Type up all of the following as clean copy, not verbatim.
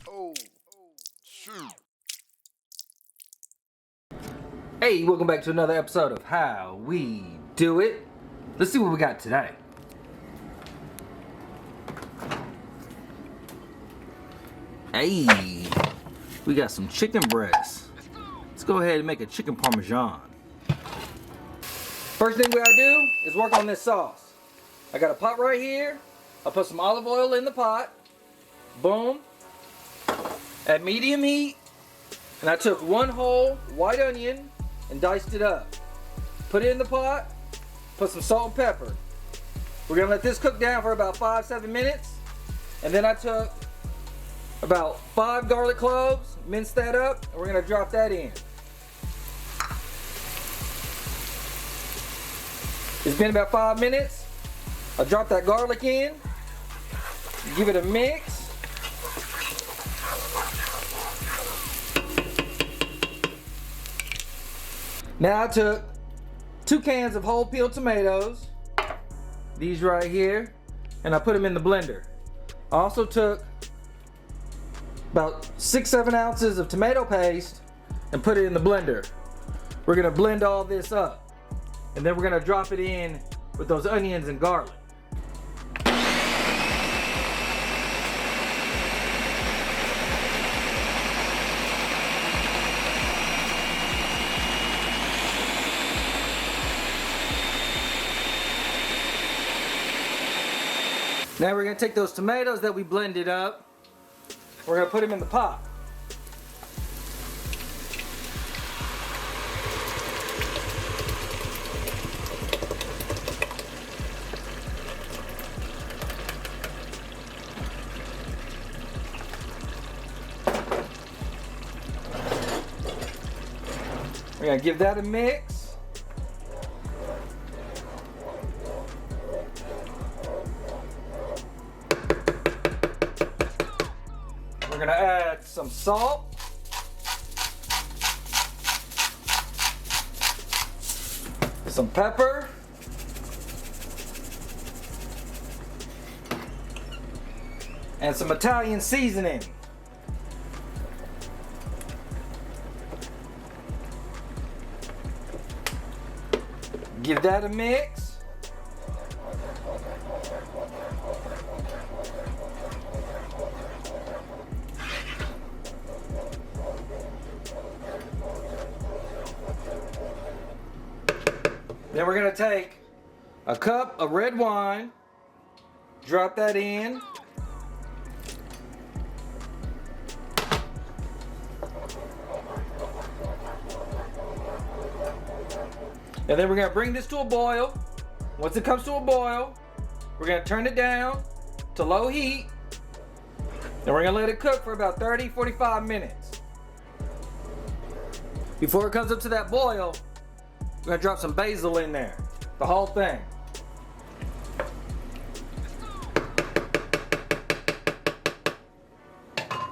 Oh, shoot. Hey, welcome back to another episode of How We Do It. Let's see what we got today. Hey, we got some chicken breasts. Let's go ahead and make a chicken Parmesan. First thing we gotta do is work on this sauce. I got a pot right here. I'll put some olive oil in the pot. Boom. At medium heat. And I took one whole white onion and diced it up. Put it in the pot. Put some salt and pepper. We're gonna let this cook down for about 5-7 minutes. And then I took about 5 garlic cloves, minced that up, and we're gonna drop that in. It's been about 5 minutes. I'll drop that garlic in, give it a mix. Now I took 2 cans of whole peeled tomatoes, these right here, and I put them in the blender. I also took about 6-7 ounces of tomato paste and put it in the blender. We're gonna blend all this up, and then we're gonna drop it in with those onions and garlic. Now we're gonna take those tomatoes that we blended up, we're gonna put them in the pot. We're gonna give that a mix. We're gonna add some salt. Some pepper. And some Italian seasoning. Give that a mix. Then we're gonna take a cup of red wine, drop that in. And then we're gonna bring this to a boil. Once it comes to a boil, we're gonna turn it down to low heat. And we're gonna let it cook for about 30-45 minutes. Before it comes up to that boil, we're gonna drop some basil in there, the whole thing.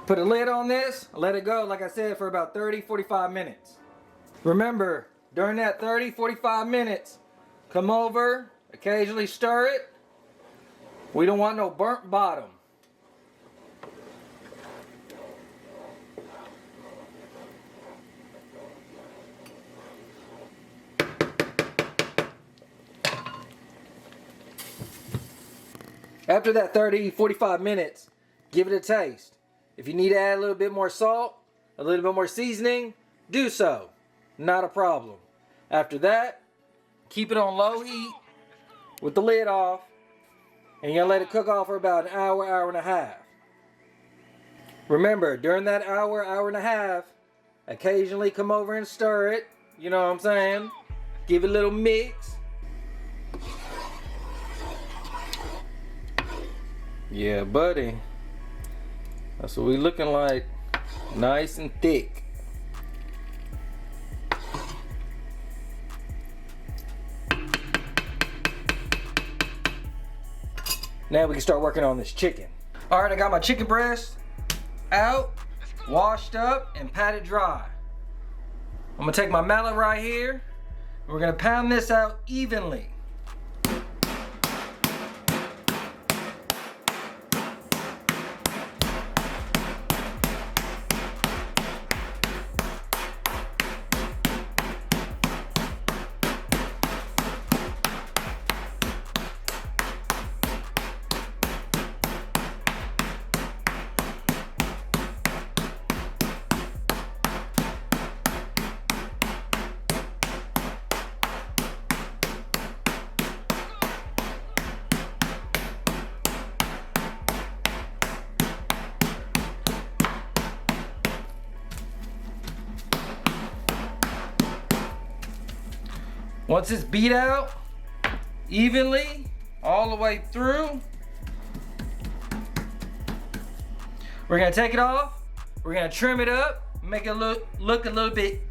Put a lid on this, let it go, like I said, for about 30-45 minutes. Remember, during that 30-45 minutes, come over, occasionally stir it. We don't want no burnt bottom. After that 30-45 minutes, give it a taste. If you need to add a little bit more salt, a little bit more seasoning, do so. Not a problem. After that, keep it on low heat with the lid off, and you're gonna let it cook off for about an hour, hour and a half. Remember, during that hour, hour and a half, occasionally come over and stir it. You know what I'm saying? Give it a little mix. Yeah, buddy. That's what we looking like. Nice and thick. Now we can start working on this chicken. All right, I got my chicken breast out, washed up, and patted dry. I'm gonna take my mallet right here, and we're gonna pound this out evenly. Once it's beat out evenly all the way through, we're gonna take it off. We're gonna trim it up, make it look a little bit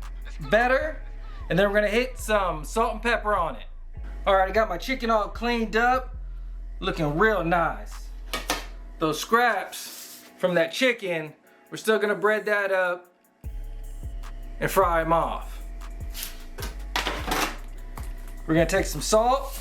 better, and then we're gonna hit some salt and pepper on it. All right, I got my chicken all cleaned up, looking real nice. Those scraps from that chicken, we're still gonna bread that up and fry them off. We're gonna take some salt.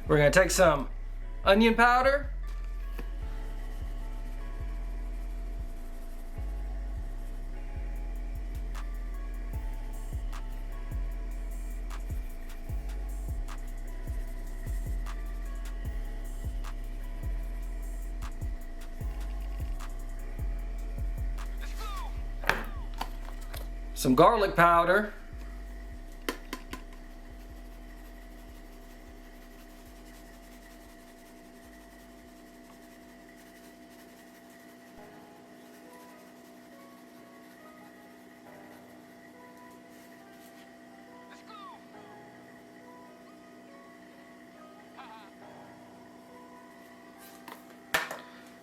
We're gonna take some onion powder. Some garlic powder.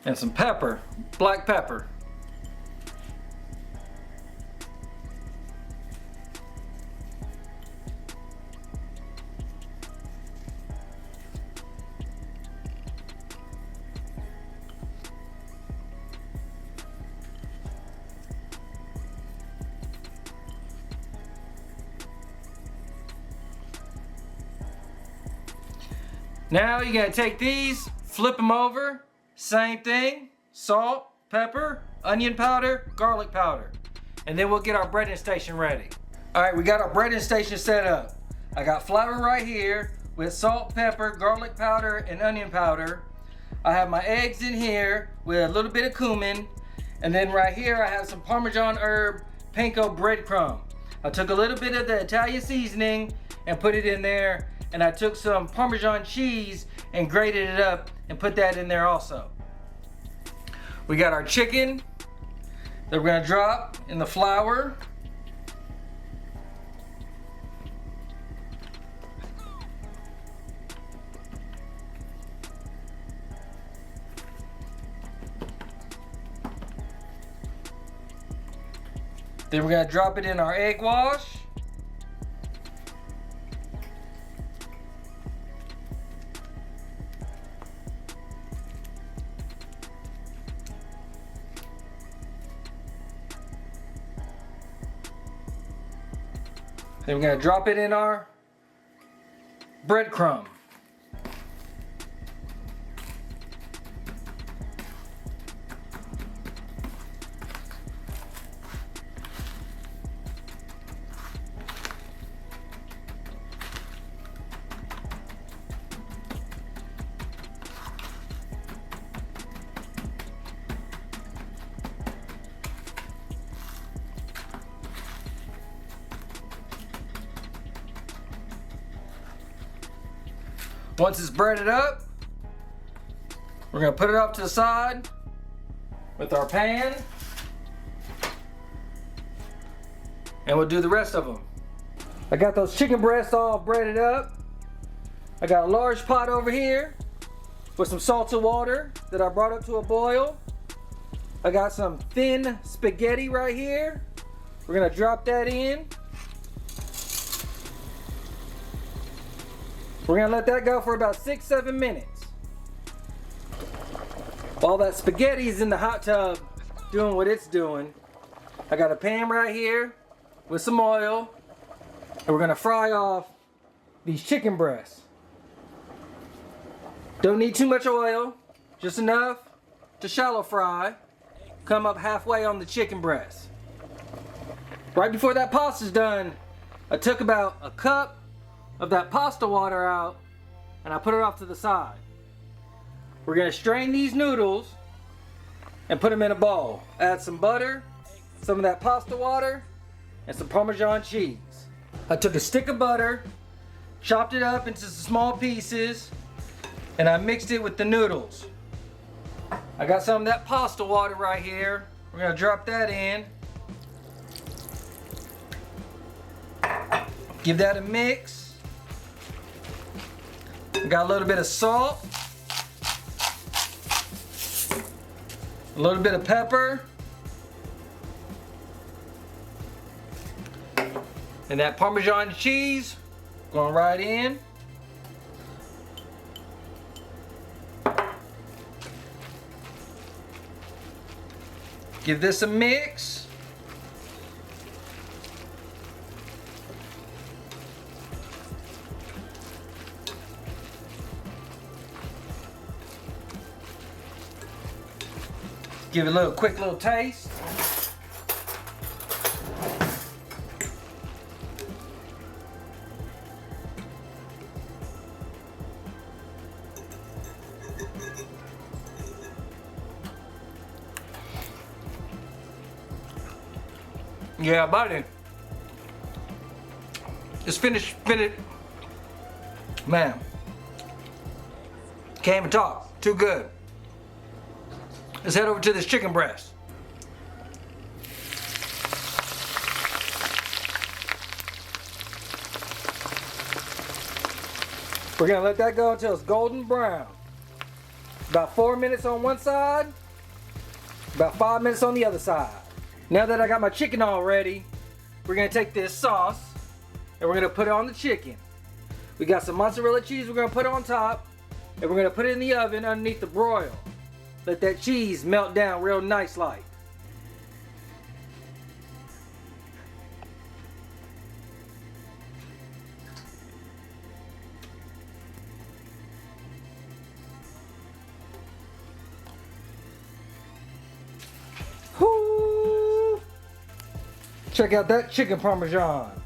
And some pepper, black pepper. Now you're gonna take these, flip them over, same thing, salt, pepper, onion powder, garlic powder. And then we'll get our breading station ready. All right, we got our breading station set up. I got flour right here with salt, pepper, garlic powder, and onion powder. I have my eggs in here with a little bit of cumin. And then right here I have some Parmesan herb panko breadcrumb. I took a little bit of the Italian seasoning and put it in there. And I took some Parmesan cheese and grated it up and put that in there also. We got our chicken that we're gonna drop in the flour. Then we're gonna drop it in our egg wash. Then we're gonna drop it in our breadcrumb. Once it's breaded up, we're gonna put it off to the side with our pan, and we'll do the rest of them. I got those chicken breasts all breaded up. I got a large pot over here with some salted water that I brought up to a boil. I got some thin spaghetti right here. We're gonna drop that in. We're gonna let that go for about 6-7 minutes. While that spaghetti is in the hot tub doing what it's doing, I got a pan right here with some oil, and we're gonna fry off these chicken breasts. Don't need too much oil, just enough to shallow fry, come up halfway on the chicken breast. Right before that pasta's done, I took about a cup of that pasta water out and I put it off to the side. We're gonna strain these noodles and put them in a bowl. Add some butter, some of that pasta water, and some Parmesan cheese. I took a stick of butter, chopped it up into some small pieces, and I mixed it with the noodles. I got some of that pasta water right here. We're gonna drop that in. Give that a mix. Got a little bit of salt. A little bit of pepper. And that Parmesan cheese going right in. Give this a mix. Give it a quick little taste. Yeah, buddy. It's finished. Man. Can't even talk. Too good. Let's head over to this chicken breast. We're gonna let that go until it's golden brown. About 4 minutes on one side, about 5 minutes on the other side. Now that I got my chicken all ready, we're gonna take this sauce and we're gonna put it on the chicken. We got some mozzarella cheese we're gonna put on top, and we're gonna put it in the oven underneath the broil. Let that cheese melt down real nice like. Whoo! Check out that chicken Parmesan.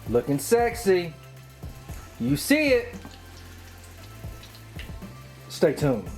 Looking sexy. You see it. Stay tuned.